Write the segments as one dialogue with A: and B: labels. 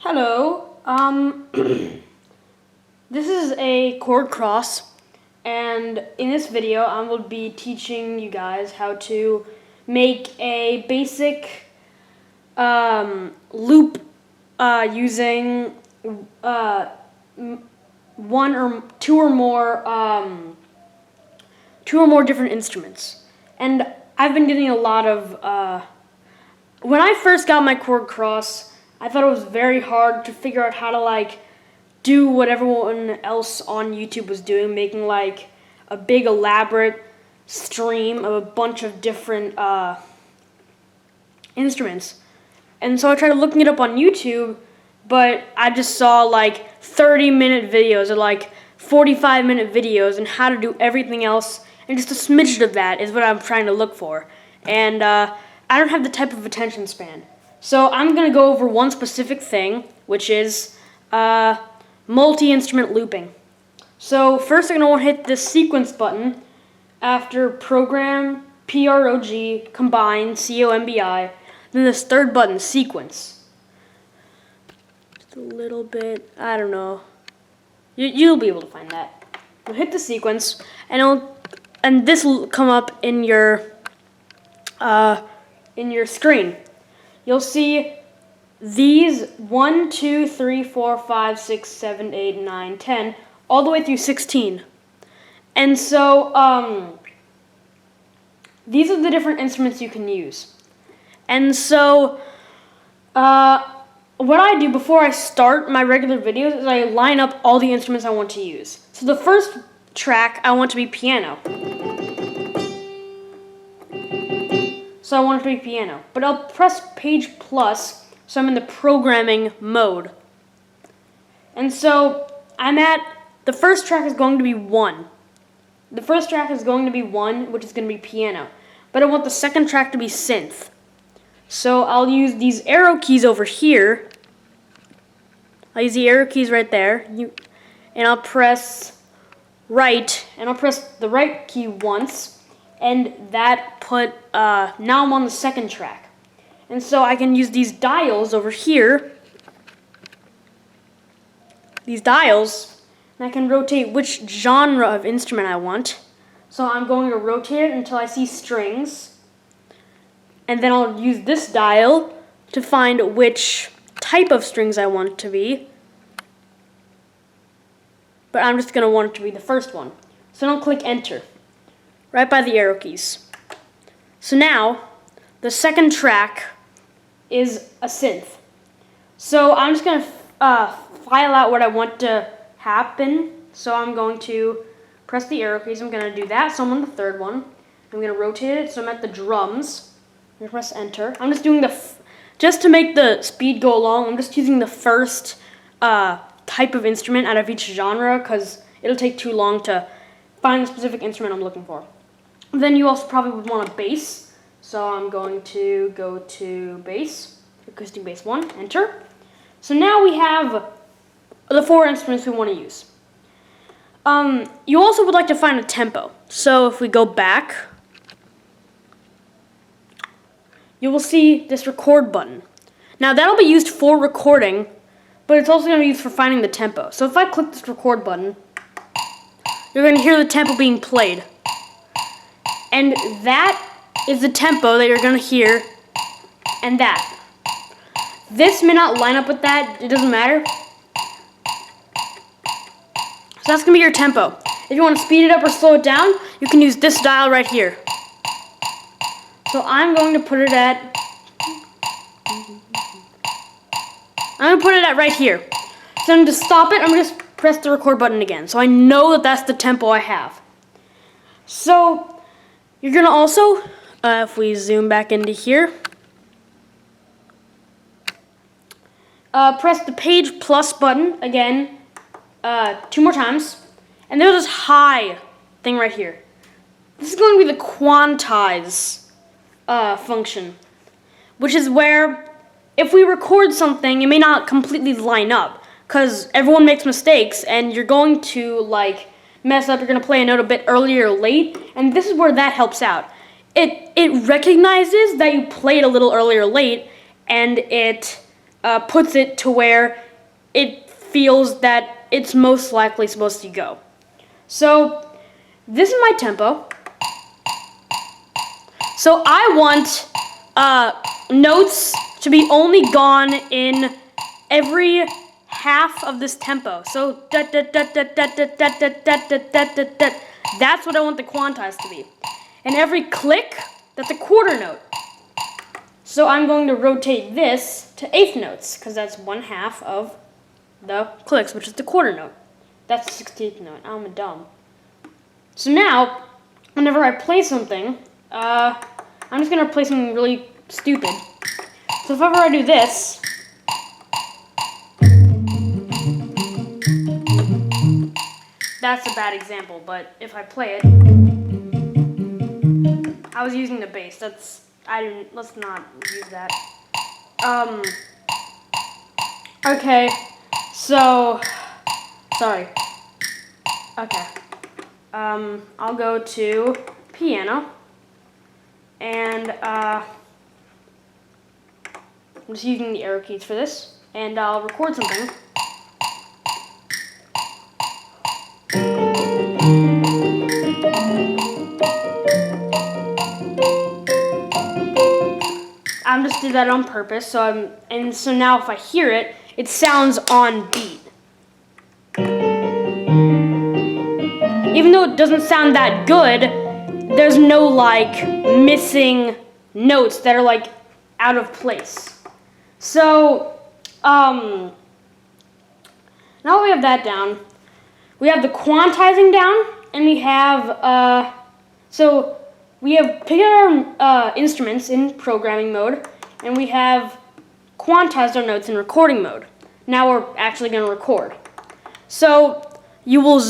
A: Hello, this is a Korg Kross, and in this video I will be teaching you guys how to make a basic loop using one or two or more different instruments. And I've been getting a lot of when I first got my Korg Kross, I thought it was very hard to figure out how to do what everyone else on YouTube was doing, making a big elaborate stream of a bunch of different instruments. And so I tried looking it up on YouTube, but I just saw 30-minute videos or 45-minute videos and how to do everything else, and just a smidgen of that is what I'm trying to look for. And I don't have the type of attention span. So I'm going to go over one specific thing, which is multi-instrument looping. So first I'm going to want to hit this sequence button after program, PROG, combine, COMBI, then this third button, sequence. Just a little bit, I don't know. You'll be able to find that. You'll hit the sequence, and this will come up in your screen. You'll see these 1, 2, 3, 4, 5, 6, 7, 8, 9, 10, all the way through 16. And so these are the different instruments you can use. And so what I do before I start my regular videos is I line up all the instruments I want to use. So the first track I want to be piano. So I want it to be piano. But I'll press page plus, so I'm in the programming mode. And so the first track is going to be 1. The first track is going to be 1, which is going to be piano. But I want the second track to be synth. So I'll use these arrow keys over here. I'll use the arrow keys right there. And I'll press right, and I'll press the right key once. And that now I'm on the second track. And so I can use these dials over here. These dials, and I can rotate which genre of instrument I want. So I'm going to rotate it until I see strings. And then I'll use this dial to find which type of strings I want it to be. But I'm just going to want it to be the first one. So I'll click enter, right by the arrow keys. So now, the second track is a synth. So I'm just going to file out what I want to happen. So I'm going to press the arrow keys. I'm going to do that. So I'm on the third one. I'm going to rotate it so I'm at the drums. I'm going to press enter. I'm just doing just to make the speed go along, I'm just using the first type of instrument out of each genre, because it'll take too long to find the specific instrument I'm looking for. Then you also probably would want a bass. So I'm going to go to bass, acoustic bass 1, enter. So now we have the 4 instruments we want to use. You also would like to find a tempo. So if we go back, you will see this record button. Now that'll be used for recording, but it's also going to be used for finding the tempo. So if I click this record button, you're going to hear the tempo being played. And that is the tempo that you're going to hear, and that. This may not line up with that, it doesn't matter. So that's going to be your tempo. If you want to speed it up or slow it down, you can use this dial right here. So I'm going to put it at right here. So then to stop it, I'm going to just press the record button again. So I know that that's the tempo I have. So you're going to also, if we zoom back into here, press the page plus button again 2 more times. And there's this high thing right here. This is going to be the quantize function, which is where if we record something, it may not completely line up, because everyone makes mistakes, and you're going to mess up. You're going to play a note a bit earlier or late, and this is where that helps out. It recognizes that you played a little earlier or late, and it puts it to where it feels that it's most likely supposed to go. So this is my tempo. So I want notes to be only gone in every half of this tempo. So that's what I want the quantized to be. And every click, that's a quarter note. So I'm going to rotate this to eighth notes, because that's 1/2 of the clicks, which is the quarter note. That's the 16th note. I'm dumb. So now, whenever I play something, I'm just going to play something really stupid. So if ever I do this, that's a bad example, but if I play it, I was using the bass. Let's not use that. Okay, so, sorry. Okay, I'll go to piano, and I'm just using the arrow keys for this, and I'll record something. I just did that on purpose, so now if I hear it, it sounds on beat. Even though it doesn't sound that good, there's no missing notes that are out of place. So now that we have that down, we have the quantizing down, and we have we have picked our instruments in programming mode, and we have quantized our notes in recording mode. Now we're actually going to record. So you will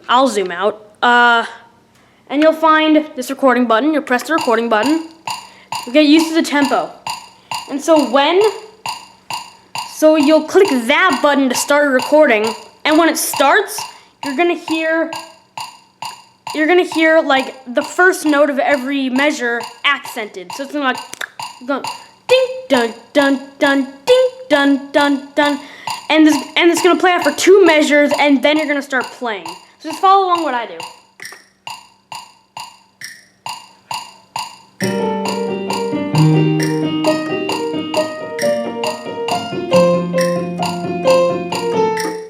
A: I'll zoom out, and you'll find this recording button. You'll press the recording button. You'll get used to the tempo. And so you'll click that button to start recording, and when it starts, you're going to hear the first note of every measure accented. So it's going to ding dun dun dun ding dun dun dun, and it's going to play out for 2 measures, and then you're going to start playing. So just follow along what I do.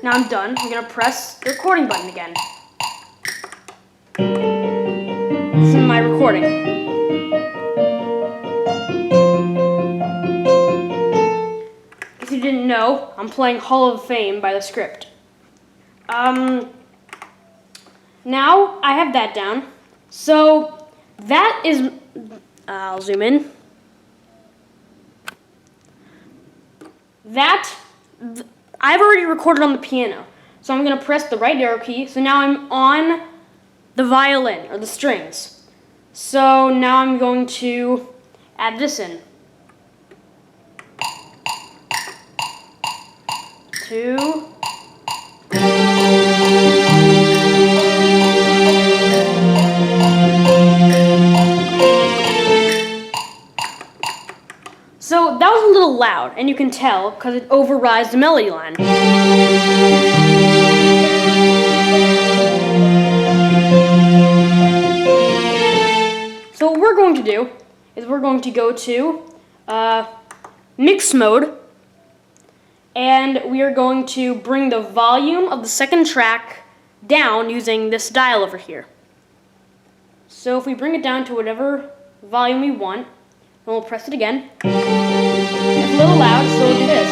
A: Now I'm done. I'm going to press the recording button again. This is my recording. If you didn't know, I'm playing Hall of Fame by The Script. Now I have that down. So that is, I'll zoom in. I've already recorded on the piano. So I'm going to press the right arrow key. So now I'm on the violin, or the strings. So now I'm going to add this in. 2. So that was a little loud, and you can tell because it overrides the melody line. So what we're going to do is we're going to go to mix mode, and we are going to bring the volume of the second track down using this dial over here. So if we bring it down to whatever volume we want, and we'll press it again. It's a little loud, so we'll do this.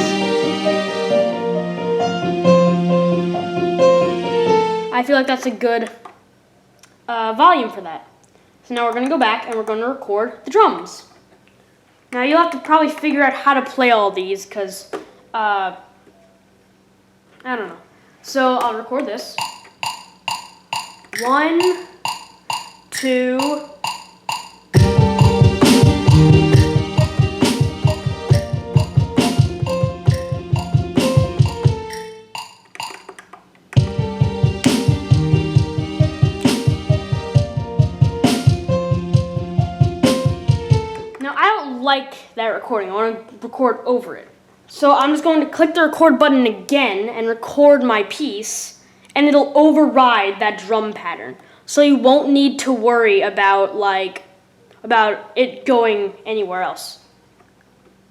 A: I feel like that's a good volume for that. So now we're going to go back and we're going to record the drums. Now you'll have to probably figure out how to play all these because, I don't know. So I'll record this. 1, 2... like that recording. I want to record over it. So I'm just going to click the record button again and record my piece, and it'll override that drum pattern. So you won't need to worry about it going anywhere else.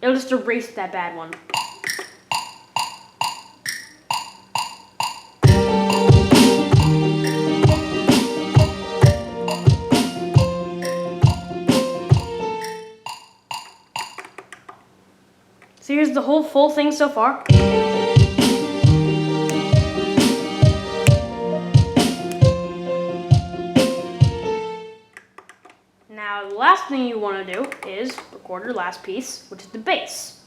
A: It'll just erase that bad one. So here's the whole full thing so far. Now the last thing you want to do is record your last piece, which is the bass.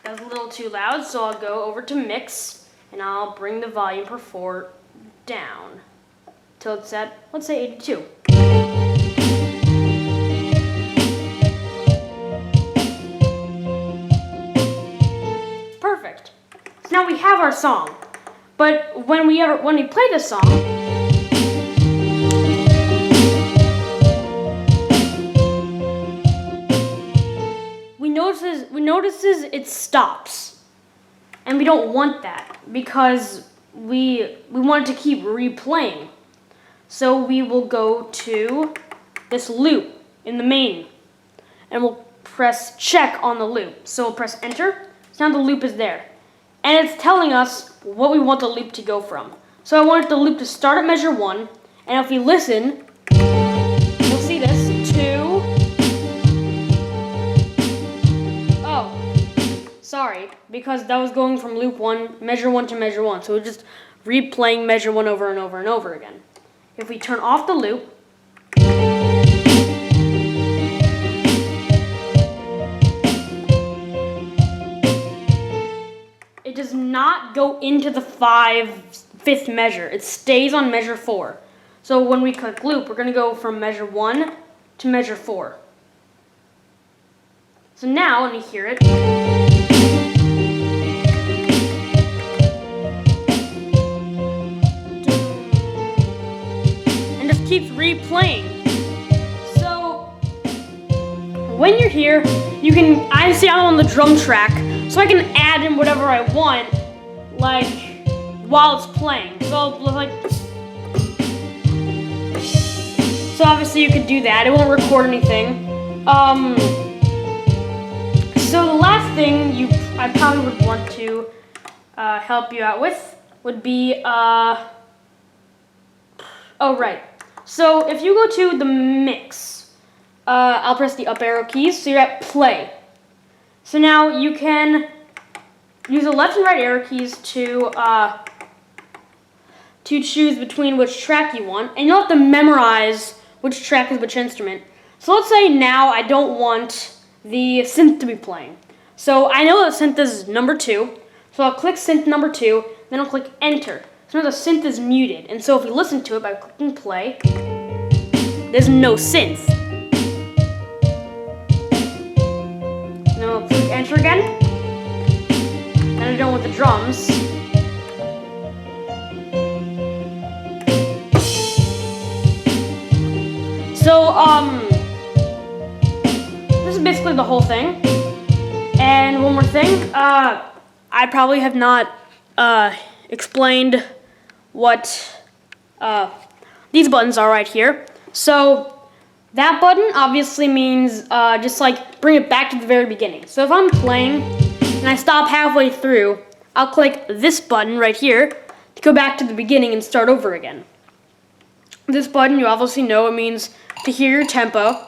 A: That's a little too loud, so I'll go over to mix and I'll bring the volume per 4 down till it's at, let's say, 82. Perfect. So now we have our song, but when we play this song, we notices it stops, and we don't want that because we want it to keep replaying. So we will go to this loop in the main, and we'll press check on the loop. So we'll press enter. So now the loop is there, and it's telling us what we want the loop to go from. So I want the loop to start at measure 1, and if we listen, you'll see this, 2. Oh, sorry, because that was going from loop 1, measure 1 to measure 1. So we're just replaying measure 1 over and over and over again. If we turn off the loop, it does not go into the 5th measure. It stays on measure 4. So when we click loop, we're going to go from measure 1 to measure 4. So now, when you hear it, and just keeps replaying. So when you're here, you can, I'm on the drum track, so I can add in whatever I want, like, while it's playing. So obviously you could do that. It won't record anything. So the last thing I probably would want to help you out with would be, oh right. So if you go to the mix, I'll press the up arrow keys, so you're at play. So now you can use the left and right arrow keys to choose between which track you want, and you'll have to memorize which track is which instrument. So let's say now I don't want the synth to be playing. So I know that synth is number 2, so I'll click synth number 2, then I'll click enter. So now the synth is muted, and so if you listen to it by clicking play, there's no synth. Then I'll click enter again, and I'm done with the drums. So, this is basically the whole thing. And one more thing, I probably have not explained what these buttons are right here. So, that button obviously means just like bring it back to the very beginning. So if I'm playing and I stop halfway through, I'll click this button right here to go back to the beginning and start over again. This button, you obviously know, it means to hear your tempo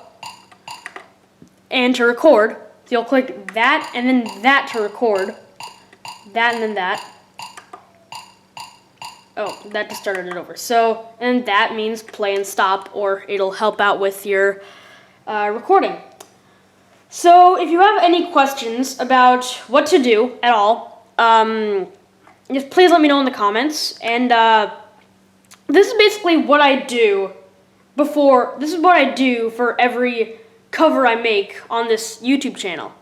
A: and to record. So you'll click that and then that to record. That and then that. Oh, that just started it over. So, and that means play and stop, or it'll help out with your recording. So if you have any questions about what to do at all, just please let me know in the comments. And this is basically what I do this is what I do for every cover I make on this YouTube channel.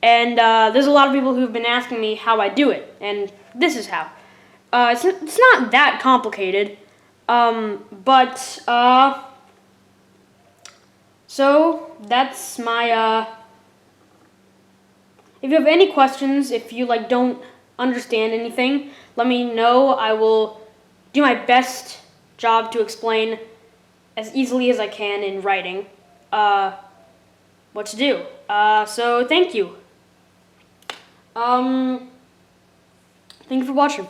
A: And there's a lot of people who've been asking me how I do it, and this is how. It's not that complicated, so that's my, if you have any questions, if you don't understand anything, let me know. I will do my best job to explain as easily as I can in writing what to do. So thank you. Thank you for watching.